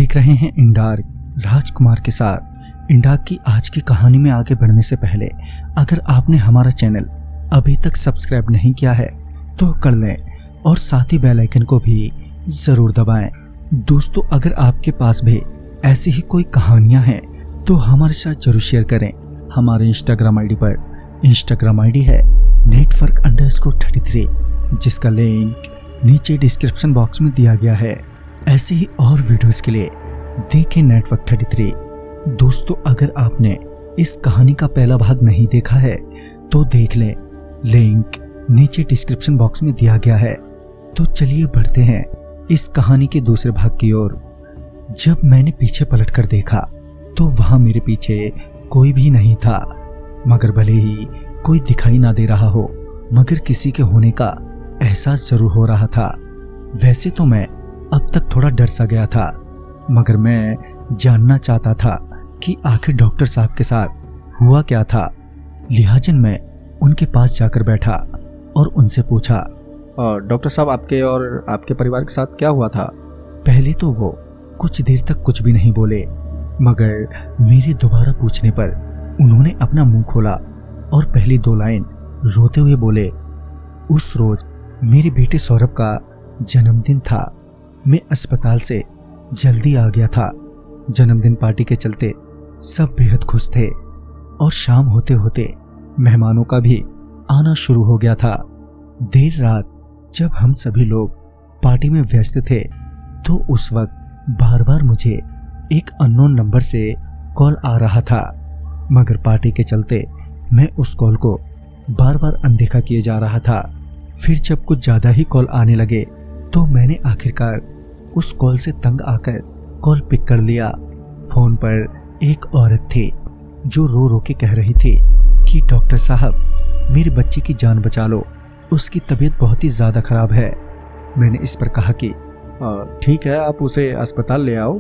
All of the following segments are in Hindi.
देख रहे हैं इंडार्क राजकुमार के साथ। इंडार्क की आज की कहानी में आगे बढ़ने से पहले अगर आपने हमारा चैनल अभी तक सब्सक्राइब नहीं किया है तो कर लें और साथ ही बेल आइकन को भी जरूर दबाएं। दोस्तों, अगर आपके पास भी ऐसी ही कोई कहानियां हैं तो हमारे साथ जरूर शेयर करें। हमारे इंस्टाग्राम आईडी पर इंस्टाग्राम आईडी है network_33, जिसका लिंक नीचे डिस्क्रिप्शन बॉक्स में दिया गया है। ऐसे ही और वीडियोस के लिए देखें नेटवर्क 33। दोस्तों, अगर आपने इस कहानी का पहला भाग नहीं देखा है तो देख लें, लिंक नीचे डिस्क्रिप्शन बॉक्स में दिया गया है। तो चलिए बढ़ते हैं इस कहानी के दूसरे भाग की ओर। जब मैंने पीछे पलटकर देखा तो वहां मेरे पीछे कोई भी नहीं था, मगर भले ही कोई दिखाई ना दे रहा हो मगर किसी के होने का एहसास जरूर हो रहा था। वैसे तो मैं अब तक थोड़ा डर सा गया था, मगर मैं जानना चाहता था कि आखिर डॉक्टर साहब के साथ हुआ क्या था। लिहाजन मैं उनके पास जाकर बैठा और उनसे पूछा, डॉक्टर साहब, आपके और आपके परिवार के साथ क्या हुआ था? पहले तो वो कुछ देर तक कुछ भी नहीं बोले, मगर मेरे दोबारा पूछने पर उन्होंने अपना मुंह खोला और पहली 2 लाइन रोते हुए बोले, उस रोज मेरे बेटे सौरभ का जन्मदिन था। मैं अस्पताल से जल्दी आ गया था। जन्मदिन पार्टी के चलते सब बेहद खुश थे और शाम होते होते मेहमानों का भी आना शुरू हो गया था। देर रात जब हम सभी लोग पार्टी में व्यस्त थे तो उस वक्त बार बार मुझे एक अननोन नंबर से कॉल आ रहा था, मगर पार्टी के चलते मैं उस कॉल को बार बार अनदेखा किए जा रहा था। फिर जब कुछ ज्यादा ही कॉल आने लगे तो मैंने आखिरकार उस कॉल से तंग आकर कॉल पिक कर लिया। फोन पर एक औरत थी जो रो रो के कह रही थी कि डॉक्टर साहब, मेरे बच्चे की जान बचा लो, उसकी तबीयत बहुत ही ज्यादा खराब है। मैंने इस पर कहा कि ठीक है, आप उसे अस्पताल ले आओ।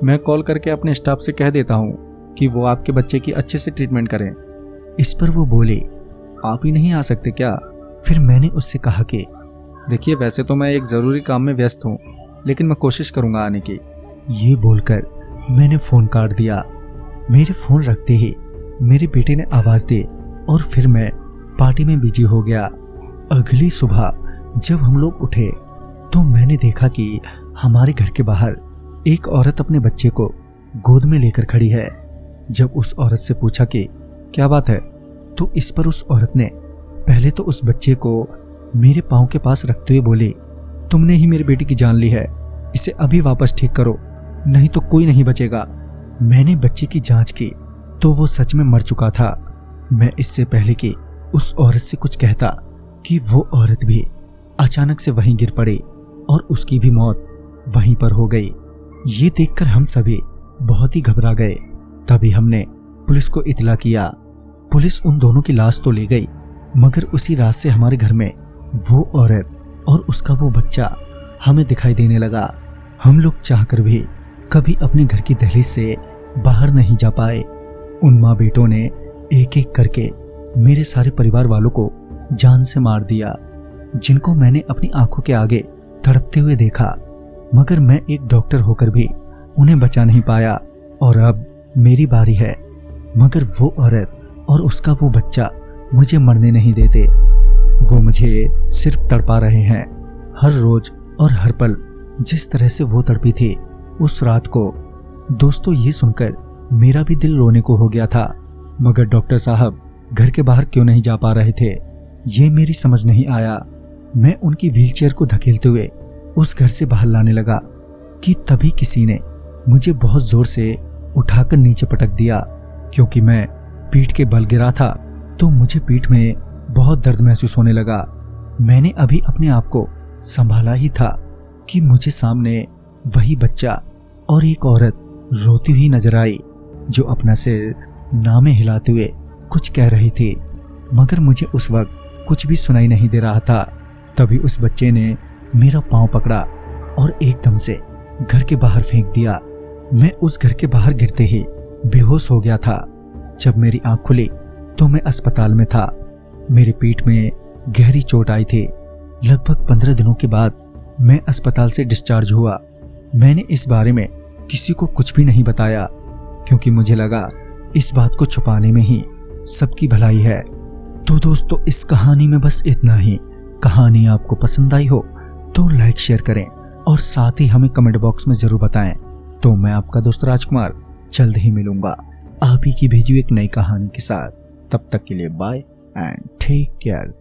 मैं कॉल करके अपने स्टाफ से कह देता हूँ कि वो आपके बच्चे की अच्छे से ट्रीटमेंट करें। इस पर वो बोले, आप ही नहीं आ सकते क्या? फिर मैंने उससे कहा कि देखिए, वैसे तो मैं एक ज़रूरी काम में व्यस्त हूँ, लेकिन मैं कोशिश करूँगा आने की। ये बोलकर मैंने फ़ोन काट दिया। मेरे फ़ोन रखते ही मेरे बेटे ने आवाज़ दी और फिर मैं पार्टी में बिजी हो गया। अगली सुबह जब हम लोग उठे तो मैंने देखा कि हमारे घर के बाहर एक औरत अपने बच्चे को गोद में लेकर खड़ी है। जब उस औरत से पूछा कि क्या बात है, तो इस पर उस औरत ने पहले तो उस बच्चे को मेरे पाँव के पास रखते हुए बोली, तुमने ही मेरी बेटी की जान ली है, इसे अभी वापस ठीक करो, नहीं तो कोई नहीं बचेगा। मैंने बच्चे की जांच की तो वो सच में मर चुका था। मैं इससे पहले कि उस औरत से कुछ कहता कि वो औरत भी अचानक से वहीं गिर पड़ी और उसकी भी मौत वहीं पर हो गई। ये देखकर हम सभी बहुत ही घबरा गए। तभी हमने पुलिस को इत्तला किया। पुलिस उन दोनों की लाश तो ले गई, मगर उसी रात से हमारे घर में वो औरत और उसका वो बच्चा हमें दिखाई देने लगा। हम लोग चाहकर भी कभी अपने घर की दहलीज से बाहर नहीं जा पाए। उन माँ बेटों ने एक एक करके मेरे सारे परिवार वालों को जान से मार दिया, जिनको मैंने अपनी आंखों के आगे तड़पते हुए देखा, मगर मैं एक डॉक्टर होकर भी उन्हें बचा नहीं पाया। और अब मेरी बारी है, मगर वो औरत और उसका वो बच्चा मुझे मरने नहीं देते। वो मुझे सिर्फ तड़पा रहे हैं। हर रोज और हर पल जिस तरह से वो तड़पी थी उस रात को। दोस्तों, ये सुनकर मेरा भी दिल रोने को हो गया था, मगर डॉक्टर साहब घर के बाहर क्यों नहीं जा पा रहे थे, ये मेरी समझ नहीं आया। मैं उनकी व्हीलचेयर को धकेलते हुए उस घर से बाहर लाने लगा कि तभी किसी ने मुझे बहुत जोर से उठाकर नीचे पटक दिया। क्योंकि मैं पीठ के बल गिरा था तो मुझे पीठ में बहुत दर्द महसूस होने लगा। मैंने अभी अपने आप को संभाला ही था कि मुझे सामने वही बच्चा और एक औरत रोती हुई नजर आई, जो अपना सिर नामे हिलाते हुए कुछ कह रही थी, मगर मुझे उस वक्त कुछ भी सुनाई नहीं दे रहा था। तभी उस बच्चे ने मेरा पांव पकड़ा और एकदम से घर के बाहर फेंक दिया। मैं उस घर के बाहर गिरते ही बेहोश हो गया था। जब मेरी आंख खुली तो मैं अस्पताल में था। मेरी पीठ में गहरी चोट आई थी। लगभग 15 दिनों के बाद मैं अस्पताल से डिस्चार्ज हुआ। मैंने इस बारे में किसी को कुछ भी नहीं बताया, क्योंकि मुझे लगा इस बात को छुपाने में ही सबकी भलाई है। तो दोस्तों, इस कहानी में बस इतना ही। कहानी आपको पसंद आई हो तो लाइक शेयर करें और साथ ही हमें कमेंट बॉक्स में जरूर बताएं। तो मैं आपका दोस्त राजकुमार जल्द ही मिलूंगा आप ही की भेजी एक नई कहानी के साथ। तब तक के लिए बाय एंड टेक केयर।